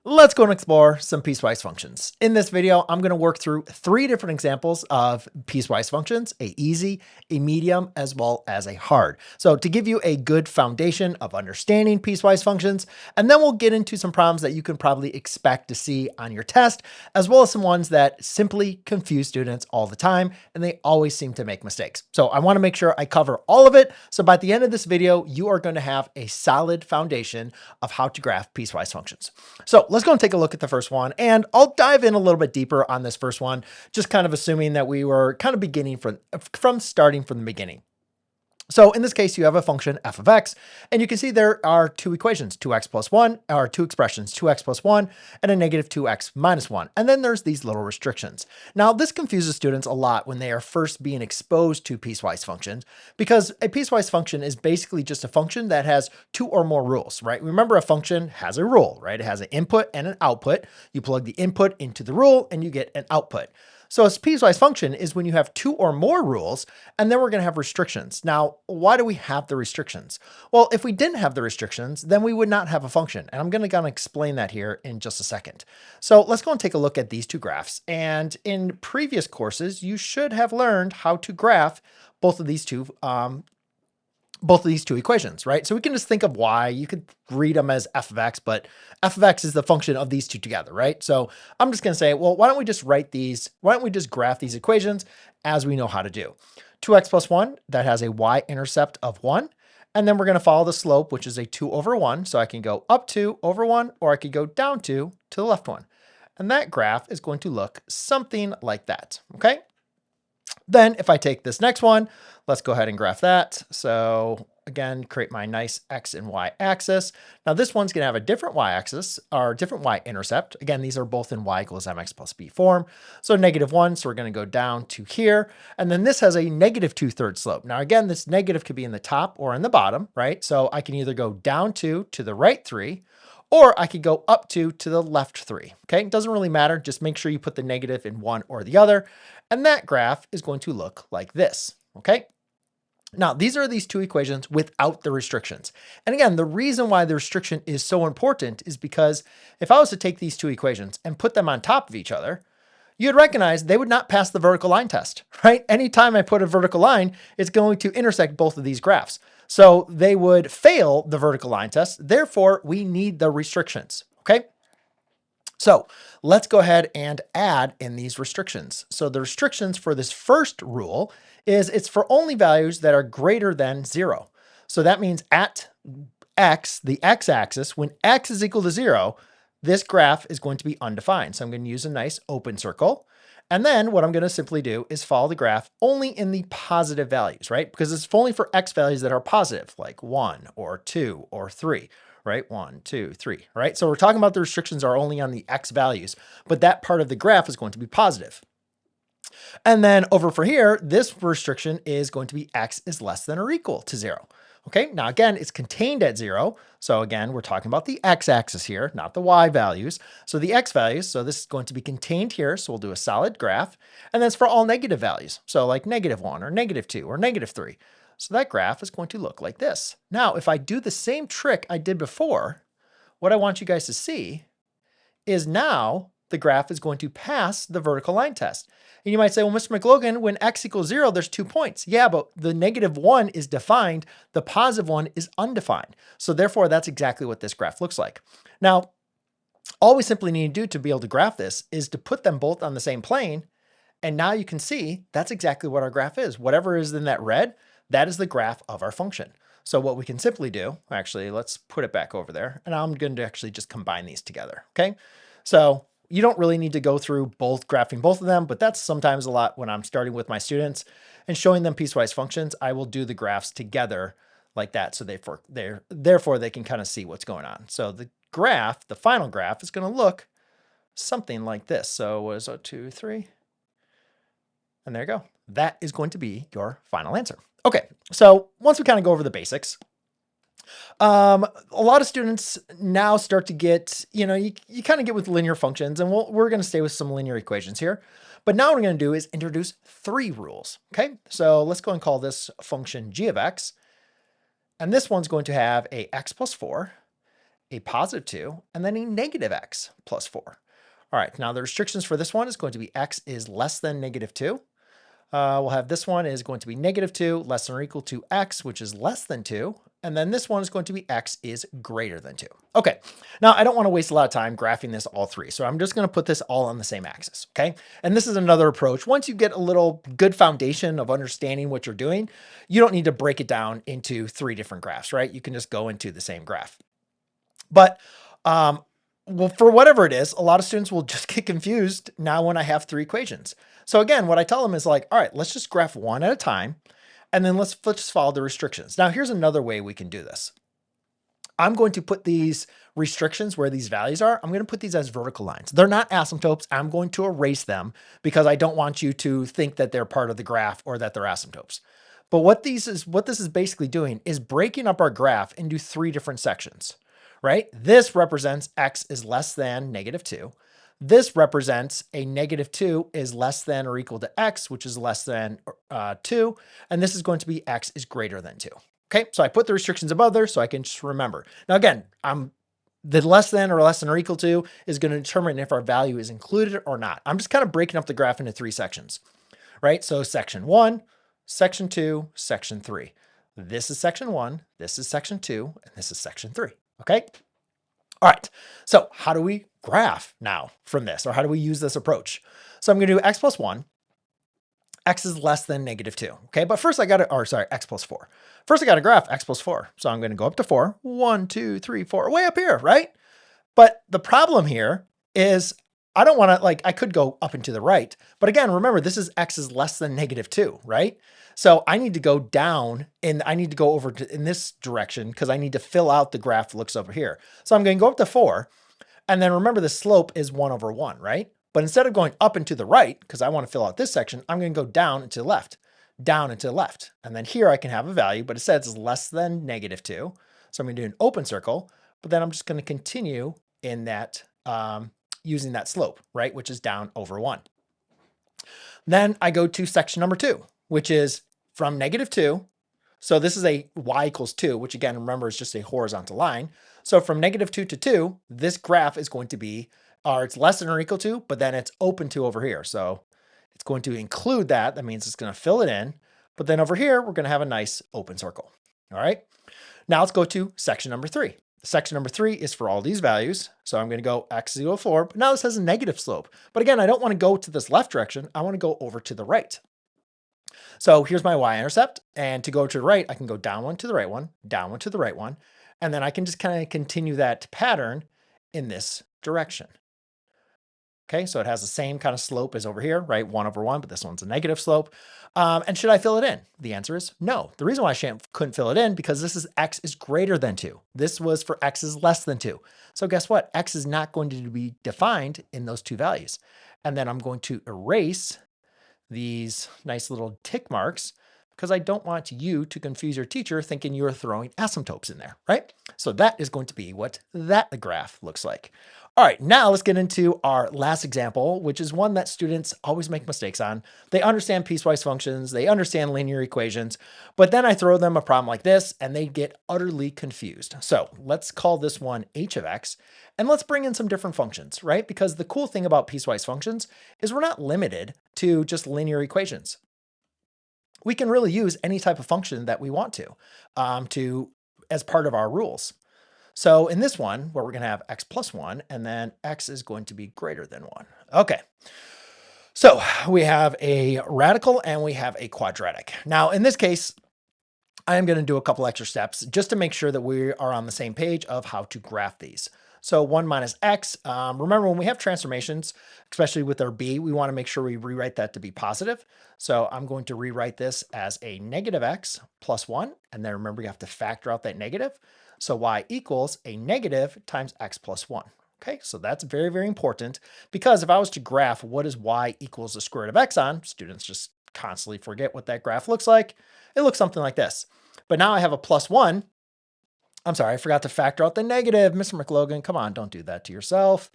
Let's go and explore some piecewise functions. In this video, I'm going to work through 3 different examples of piecewise functions, a easy, a medium, as well as a hard. So to give you a good foundation of understanding piecewise functions, and then we'll get into some problems that you can probably expect to see on your test, as well as some ones that simply confuse students all the time, and they always seem to make mistakes. So I want to make sure I cover all of it. So by the end of this video, you are going to have a solid foundation of how to graph piecewise functions. So let's go and take a look at the first one, and I'll dive in a little bit deeper on this first one, just kind of assuming that we were kind of beginning from starting from the beginning. So in this case, you have a function f of x, and you can see there are 2 equations, 2x plus 1, or 2 expressions, 2x plus 1, and a negative 2x minus 1. And then there's these little restrictions. Now, this confuses students a lot when they are first being exposed to piecewise functions, because a piecewise function is basically just a function that has 2 or more rules, right? Remember, a function has a rule, right? It has an input and an output. You plug the input into the rule, and you get an output. So a piecewise function is when you have 2 or more rules, and then we're going to have restrictions. Now, why do we have the restrictions? Well, if we didn't have the restrictions, then we would not have a function. And I'm going to explain that here in just a second. So let's go and take a look at these 2 graphs. And in previous courses, you should have learned how to graph both of these two equations, right? So we can just think of y. You could read them as f of x, but f of x is the function of these 2 together, right? So I'm just going to say, well, why don't we just write these? Why don't we just graph these equations as we know how to do? 2x plus 1, that has a y-intercept of 1. And then we're going to follow the slope, which is a 2 over 1. So I can go up 2 over 1, or I could go down 2 to the left 1. And that graph is going to look something like that, okay? Then if I take this next one, let's go ahead and graph that. So again, create my nice X and Y axis. Now this one's going to have a different Y axis or different Y intercept. Again, these are both in Y equals mx plus b form. So -1, so we're going to go down to here. And then this has a negative 2/3 slope. Now again, this negative could be in the top or in the bottom, right? So I can either go down 2 to the right 3, or I could go up 2 to the left 3. Okay, it doesn't really matter. Just make sure you put the negative in one or the other. And that graph is going to look like this. Okay. Now, these are these 2 equations without the restrictions. And again, the reason why the restriction is so important is because if I was to take these 2 equations and put them on top of each other, you'd recognize they would not pass the vertical line test, right? Anytime I put a vertical line, it's going to intersect both of these graphs. So they would fail the vertical line test. Therefore, we need the restrictions, okay? So let's go ahead and add in these restrictions. So the restrictions for this first rule is it's for only values that are greater than 0. So that means at x, the x-axis, when x is equal to 0, this graph is going to be undefined. So I'm going to use a nice open circle. And then what I'm going to simply do is follow the graph only in the positive values, right? Because it's only for x values that are positive, like 1 or 2 or 3. Right? 1, 2, 3, right? So we're talking about the restrictions are only on the x values, but that part of the graph is going to be positive. And then over for here, this restriction is going to be x is less than or equal to 0. Okay, now again, it's contained at 0. So again, we're talking about the x-axis here, not the y values. So the x values, so this is going to be contained here. So we'll do a solid graph. And that's for all negative values. So like -1 or -2 or -3. So that graph is going to look like this. Now, if I do the same trick I did before, what I want you guys to see is now the graph is going to pass the vertical line test. And you might say, well, Mr. McLogan, when x equals 0, there's 2 points. Yeah, but the -1 is defined. The positive one is undefined. So therefore, that's exactly what this graph looks like. Now, all we simply need to do to be able to graph this is to put them both on the same plane. And now you can see that's exactly what our graph is. Whatever is in that red, that is the graph of our function. So what we can simply do, actually, let's put it back over there. And I'm going to actually just combine these together. Okay. So you don't really need to go through graphing both of them, but that's sometimes a lot when I'm starting with my students and showing them piecewise functions. I will do the graphs together like that. So therefore they can kind of see what's going on. So the graph, the final graph is going to look something like this. So what is it, 2, 3? And there you go. That is going to be your final answer. Okay, so once we kind of go over the basics, a lot of students now start to get, you kind of get with linear functions, and we're going to stay with some linear equations here. But now what we're going to do is introduce 3 rules. Okay, so let's go and call this function g of x. And this one's going to have a x plus 4, a positive 2, and then a negative x plus 4. All right, now the restrictions for this one is going to be x is less than negative 2. We'll have this one is going to be negative 2 less than or equal to x, which is less than 2. And then this one is going to be x is greater than 2. Okay, now I don't want to waste a lot of time graphing this all three. So I'm just going to put this all on the same axis, okay? And this is another approach. Once you get a little good foundation of understanding what you're doing, you don't need to break it down into 3 different graphs, right? You can just go into the same graph. But well, for whatever it is, a lot of students will just get confused now when I have 3 equations. So again, what I tell them is like, all right, let's just graph one at a time, and then let's just follow the restrictions. Now, here's another way we can do this. I'm going to put these restrictions where these values are. I'm going to put these as vertical lines. They're not asymptotes. I'm going to erase them because I don't want you to think that they're part of the graph or that they're asymptotes. But what this is basically doing is breaking up our graph into 3 different sections, right? This represents x is less than negative 2. This represents a negative 2 is less than or equal to x, which is less than 2. And this is going to be x is greater than 2. Okay, so I put the restrictions above there so I can just remember. Now again, the less than or equal to is going to determine if our value is included or not. I'm just kind of breaking up the graph into 3 sections, right? So section 1, section 2, section 3. This is section 1, this is section 2, and this is section 3, okay? All right, so how do we graph now from this, or how do we use this approach? So I'm going to do x plus 1. X is less than negative 2. Okay, but first I got to, x plus 4. First I got to graph x plus 4. So I'm going to go up to 4. 1, 2, 3, 4, way up here, right? But the problem here is I don't want to, I could go up and to the right. But again, remember, this is x is less than negative 2, right? So I need to go down and I need to go over in this direction because I need to fill out the graph that looks over here. So I'm going to go up to 4. And then remember the slope is 1 over 1, right? But instead of going up and to the right, because I want to fill out this section, I'm going to go down and to the left, down and to the left. And then here I can have a value, but it says it's less than negative 2. So I'm going to do an open circle, but then I'm just going to continue in that, using that slope, right? Which is down over 1. Then I go to section number 2, which is from negative 2. So this is a y equals 2, which again, remember, is just a horizontal line. So from negative 2 to 2, this graph is going to be, it's less than or equal to, but then it's open to over here. So it's going to include that. That means it's going to fill it in. But then over here, we're going to have a nice open circle. All right. Now let's go to section number 3. Section number 3 is for all these values. So I'm going to go x is equal to 4. But now this has a negative slope. But again, I don't want to go to this left direction. I want to go over to the right. So here's my y-intercept. And to go to the right, I can go down one to the right one, down one to the right one. And then I can just kind of continue that pattern in this direction. Okay, so it has the same kind of slope as over here, right? 1 over 1, but this one's a negative slope. And should I fill it in? The answer is no. The reason why I couldn't fill it in because this is x is greater than 2. This was for x is less than 2. So guess what? X is not going to be defined in those 2 values. And then I'm going to erase these nice little tick marks because I don't want you to confuse your teacher thinking you're throwing asymptotes in there, right? So that is going to be what that graph looks like. All right, now let's get into our last example, which is one that students always make mistakes on. They understand piecewise functions, they understand linear equations, but then I throw them a problem like this and they get utterly confused. So let's call this one h of x, and let's bring in some different functions, right? Because the cool thing about piecewise functions is we're not limited to just linear equations. We can really use any type of function that we want to as part of our rules. So in this one, where we're going to have x plus 1, and then x is going to be greater than 1. Okay. So we have a radical and we have a quadratic. Now, in this case, I am going to do a couple extra steps just to make sure that we are on the same page of how to graph these. So 1 minus x, remember when we have transformations, especially with our b, we want to make sure we rewrite that to be positive. So I'm going to rewrite this as a negative x plus 1. And then remember, you have to factor out that negative. So y equals a negative times x plus 1. Okay, so that's very, very important because if I was to graph what is y equals the square root of x on, students just constantly forget what that graph looks like. It looks something like this. But now I have a plus 1. I'm sorry, I forgot to factor out the negative. Mr. McLogan, come on, don't do that to yourself.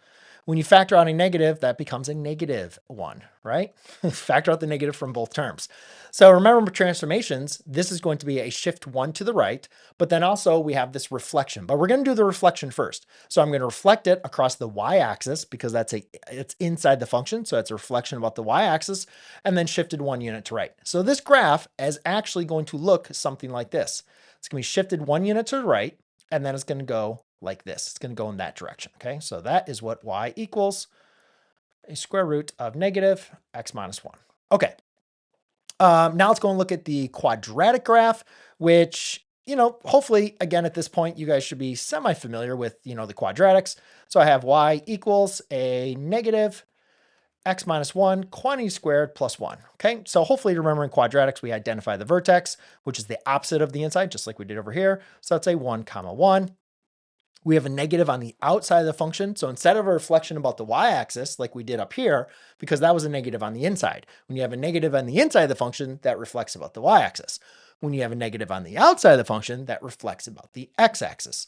When you factor out a negative, that becomes a -1, right? Factor out the negative from both terms. So remember transformations, this is going to be a shift 1 to the right, but then also we have this reflection, but we're going to do the reflection first. So I'm going to reflect it across the y-axis because it's inside the function. So it's a reflection about the y-axis and then shifted 1 unit to right. So this graph is actually going to look something like this. It's going to be shifted 1 unit to the right, and then it's going to go like this. It's going to go in that direction. Okay, so that is what y equals a square root of negative x minus 1. Okay, now let's go and look at the quadratic graph, which, hopefully, again, at this point, you guys should be semi-familiar with, the quadratics. So I have y equals a negative x minus 1 quantity squared plus 1. Okay, so hopefully remembering quadratics, we identify the vertex, which is the opposite of the inside, just like we did over here. So let's say 1, 1. We have a negative on the outside of the function. So instead of a reflection about the y-axis, like we did up here, because that was a negative on the inside. When you have a negative on the inside of the function, that reflects about the y-axis. When you have a negative on the outside of the function, that reflects about the x-axis.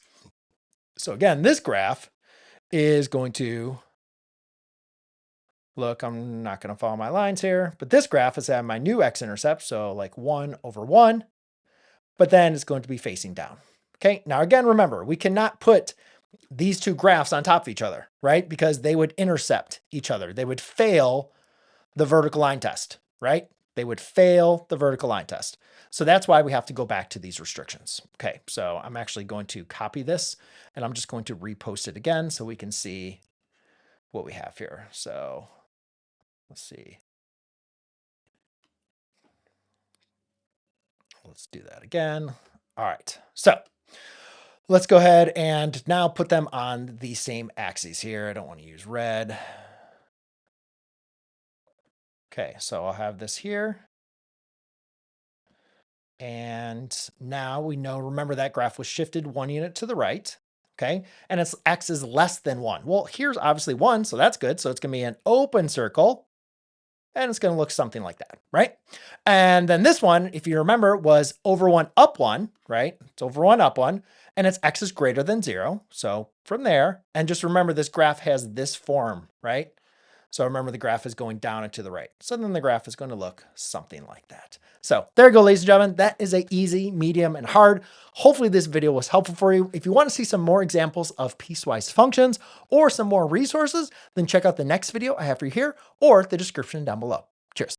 So again, this graph is going to look, I'm not going to follow my lines here, but this graph is at my new x-intercept, so like 1/1, but then it's going to be facing down. Okay, now again, remember, we cannot put these two graphs on top of each other, right? Because they would intercept each other. They would fail the vertical line test, right? They would fail the vertical line test. So that's why we have to go back to these restrictions. Okay, so I'm actually going to copy this and I'm just going to repost it again so we can see what we have here. So let's see. Let's do that again. All right, so let's go ahead and now put them on the same axes here. I don't want to use red. Okay, so I'll have this here. And now we know, remember that graph was shifted 1 unit to the right. Okay, and its x is less than 1. Well, here's obviously 1, so that's good. So it's going to be an open circle. And it's going to look something like that, right? And then this one, if you remember, was over 1 up 1, right? It's over 1 up 1, and its x is greater than 0. So from there, and just remember this graph has this form, right? So remember the graph is going down and to the right. So then the graph is going to look something like that. So there you go, ladies and gentlemen. That is a easy, medium, and hard. Hopefully this video was helpful for you. If you want to see some more examples of piecewise functions or some more resources, then check out the next video I have for you here or the description down below.